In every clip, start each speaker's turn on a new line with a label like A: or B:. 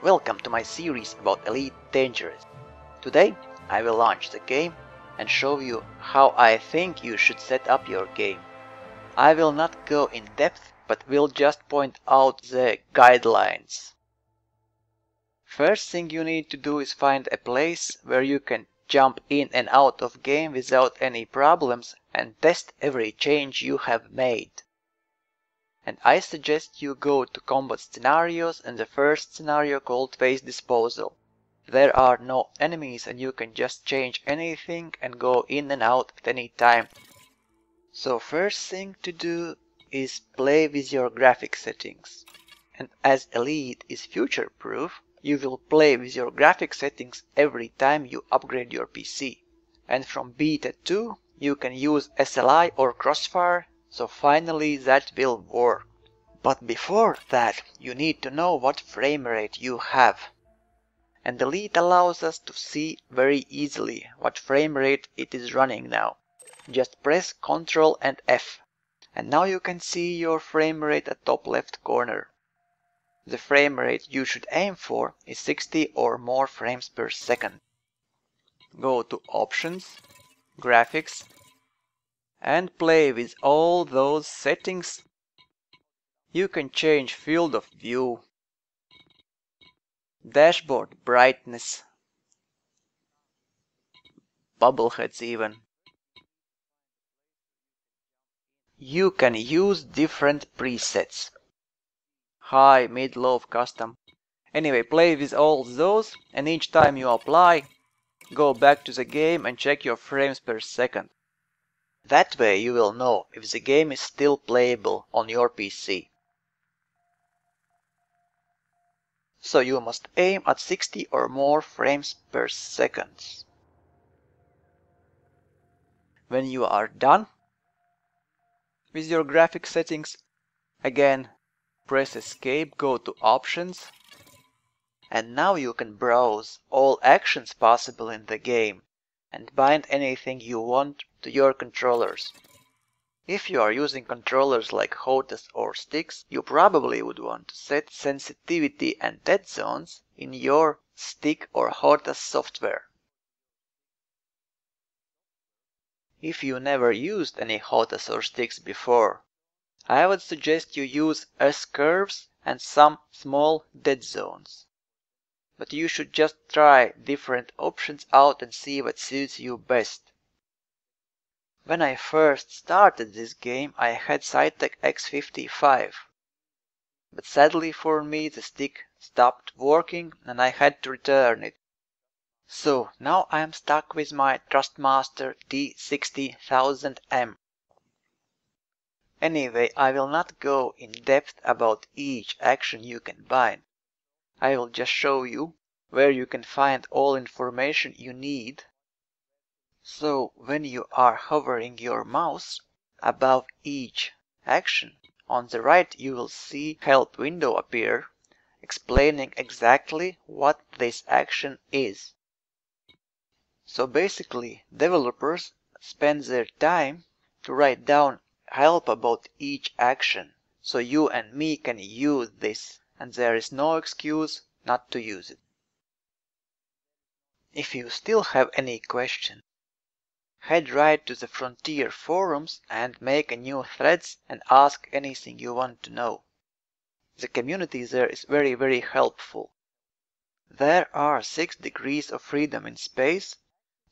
A: Welcome to my series about Elite Dangerous. Today I will launch the game and show you how I think you should set up your game. I will not go in depth, but will just point out the guidelines. First thing you need to do is find a place where you can jump in and out of game without any problems and test every change you have made. And I suggest you go to combat scenarios and the first scenario called phase disposal. There are no enemies and you can just change anything and go in and out at any time. So first thing to do is play with your graphic settings. And as Elite is future proof, you will play with your graphic settings every time you upgrade your PC. And from Beta 2 you can use SLI or Crossfire, so finally that will work. But before that you need to know what frame rate you have. And Elite allows us to see very easily what frame rate it is running now. Just press Ctrl and F. And now you can see your frame rate at top left corner. The frame rate you should aim for is 60 or more frames per second. Go to Options, Graphics, and play with all those settings. You can change field of view, dashboard brightness, bubble heads even. You can use different presets. High, mid, low, custom. Anyway, play with all those and each time you apply, go back to the game and check your frames per second. That way you will know if the game is still playable on your PC. So you must aim at 60 or more frames per second. When you are done with your graphic settings, again press Escape, go to Options, and now you can browse all actions possible in the game and bind anything you want to your controllers. If you are using controllers like HOTAS or sticks, you probably would want to set sensitivity and dead zones in your stick or HOTAS software. If you never used any HOTAS or sticks before, I would suggest you use S-curves and some small dead zones. But you should just try different options out and see what suits you best. When I first started this game I had Cytec X55. But sadly for me the stick stopped working and I had to return it. So now I am stuck with my Trustmaster T60000M. Anyway, I will not go in depth about each action you can bind. I will just show you where you can find all information you need. So when you are hovering your mouse above each action, on the right you will see help window appear explaining exactly what this action is. So basically developers spend their time to write down help about each action, so you and me can use this and there is no excuse not to use it. If you still have any questions, head right to the Frontier forums and make a new threads and ask anything you want to know. The community there is very helpful. There are 6 degrees of freedom in space,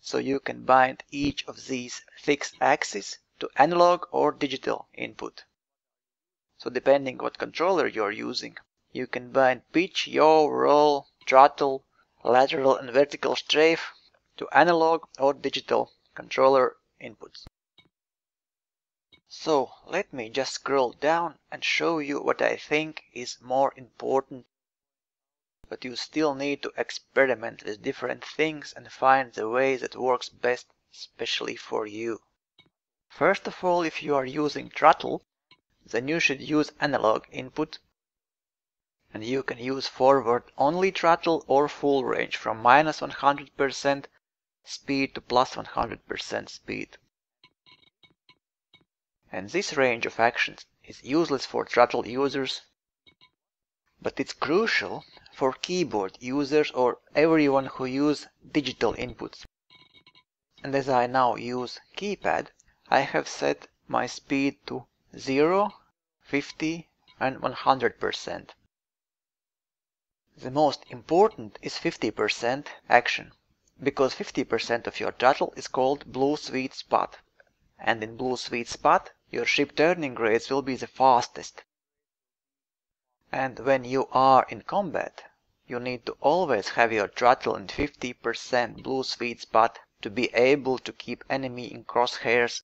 A: so you can bind each of these fixed axes to analog or digital input. So depending what controller you are using, you can bind pitch, yaw, roll, throttle, lateral and vertical strafe to analog or digital controller inputs. So let me just scroll down and show you what I think is more important, but you still need to experiment with different things and find the way that works best especially for you. First of all, if you are using throttle, then you should use analog input, and you can use forward only throttle or full range from -100% speed to +100% speed. And this range of actions is useless for throttle users, but it's crucial for keyboard users or everyone who use digital inputs. And as I now use keypad, I have set my speed to 0, 50 and 100%. The most important is 50% action, because 50% of your throttle is called blue sweet spot, and in blue sweet spot your ship turning rates will be the fastest. And when you are in combat, you need to always have your throttle in 50% blue sweet spot to be able to keep enemy in crosshairs.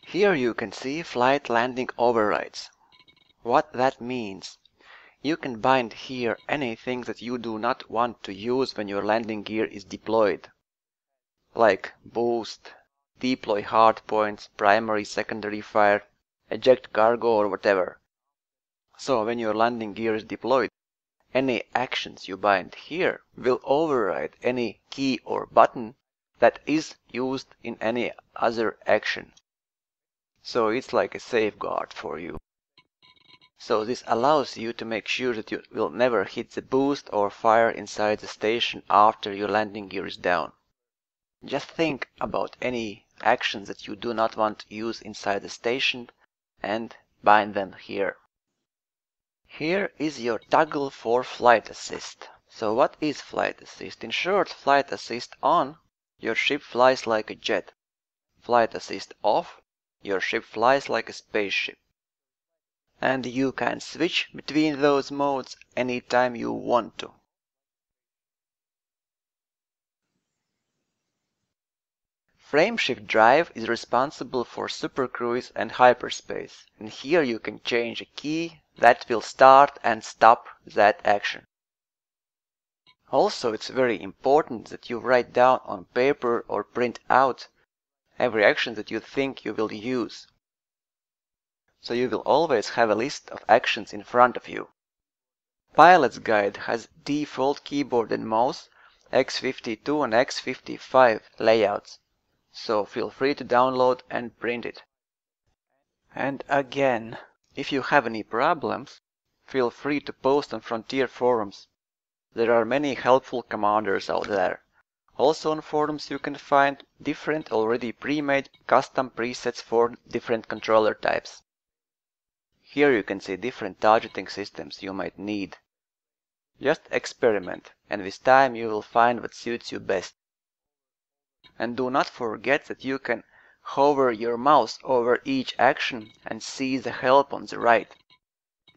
A: Here you can see flight landing overrides. What that means: you can bind here anything that you do not want to use when your landing gear is deployed, like boost, deploy hardpoints, primary, secondary fire, eject cargo or whatever. So when your landing gear is deployed, any actions you bind here will override any key or button that is used in any other action. So it's like a safeguard for you. So this allows you to make sure that you will never hit the boost or fire inside the station after your landing gear is down. Just think about any actions that you do not want to use inside the station and bind them here. Here is your toggle for flight assist. So what is flight assist? In short, flight assist on, your ship flies like a jet. Flight assist off, your ship flies like a spaceship. And you can switch between those modes anytime you want to. Frameshift drive is responsible for supercruise and hyperspace, and here you can change a key that will start and stop that action. Also, it's very important that you write down on paper or print out every action that you think you will use. So you will always have a list of actions in front of you. Pilot's Guide has default keyboard and mouse X52 and X55 layouts, so feel free to download and print it. And again, if you have any problems, feel free to post on Frontier forums. There are many helpful commanders out there. Also on forums you can find different already pre-made custom presets for different controller types. Here you can see different targeting systems you might need. Just experiment, and with time you will find what suits you best. And do not forget that you can hover your mouse over each action and see the help on the right.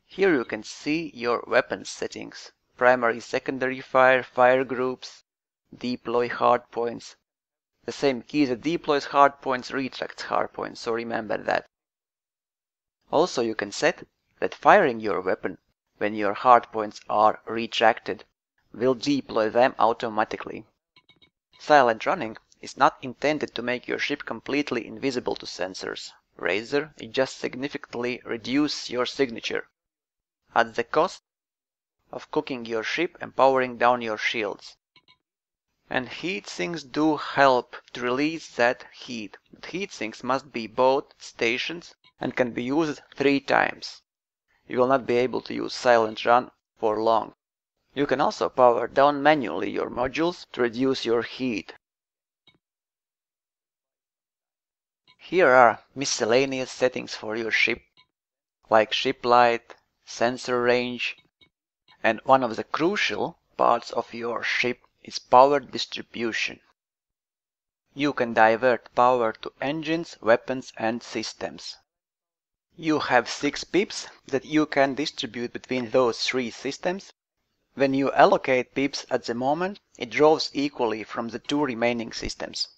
A: Here you can see your weapons settings, primary, secondary fire, fire groups, deploy hardpoints. The same key that deploys hardpoints retracts hardpoints, so remember that. Also you can set that firing your weapon when your hardpoints are retracted will deploy them automatically. Silent running is not intended to make your ship completely invisible to sensors. Rather, it just significantly reduces your signature, at the cost of cooking your ship and powering down your shields. And heatsinks do help to release that heat. But heatsinks must be bought at stations and can be used 3 times. You will not be able to use Silent Run for long. You can also power down manually your modules to reduce your heat. Here are miscellaneous settings for your ship, like ship light, sensor range, and one of the crucial parts of your ship is power distribution. You can divert power to engines, weapons and systems. You have 6 pips that you can distribute between those 3 systems. When you allocate pips at the moment, it draws equally from the 2 remaining systems.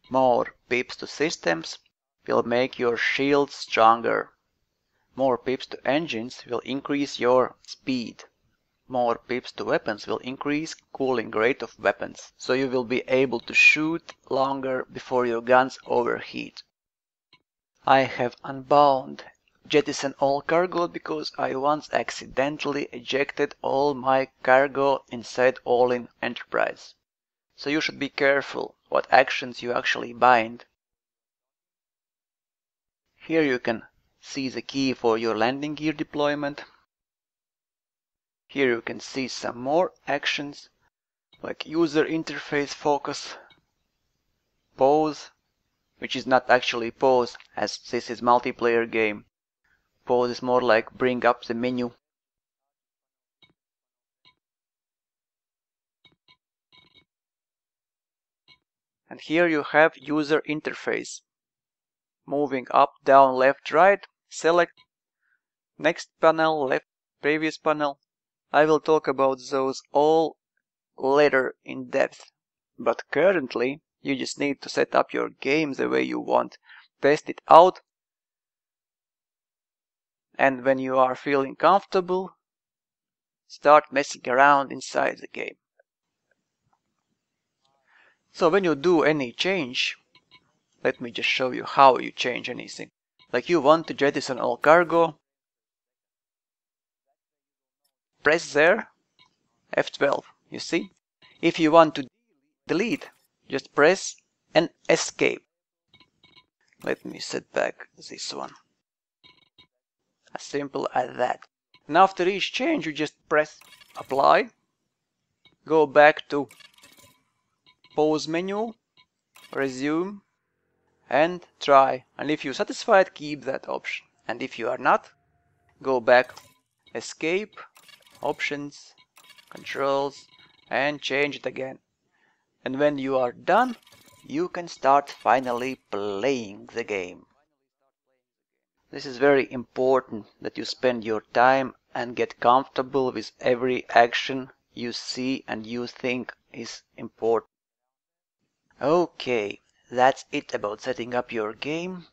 A: More pips to systems will make your shield stronger. More pips to engines will increase your speed. More pips to weapons will increase cooling rate of weapons, so you will be able to shoot longer before your guns overheat. I have unbound jettison all cargo because I once accidentally ejected all my cargo inside All-in Enterprise. So you should be careful what actions you actually bind. Here you can see the key for your landing gear deployment. Here you can see some more actions like user interface focus, pause, which is not actually pause as this is multiplayer game. Pause is more like bring up the menu. And here you have user interface. Moving up, down, left, right, select, next panel, left, previous panel. I will talk about those all later in depth. But currently, you just need to set up your game the way you want. Test it out. And when you are feeling comfortable, start messing around inside the game. So when you do any change, let me just show you how you change anything. Like you want to jettison all cargo, press there, F12, you see? If you want to delete, just press and escape. Let me set back this one. As simple as that. And after each change, you just press apply, go back to pause menu, resume, and try. And if you're satisfied, keep that option. And if you are not, go back, escape, options, controls, and change it again. And when you are done, you can start finally playing the game. This is very important that you spend your time and get comfortable with every action you see and you think is important. Okay, that's it about setting up your game.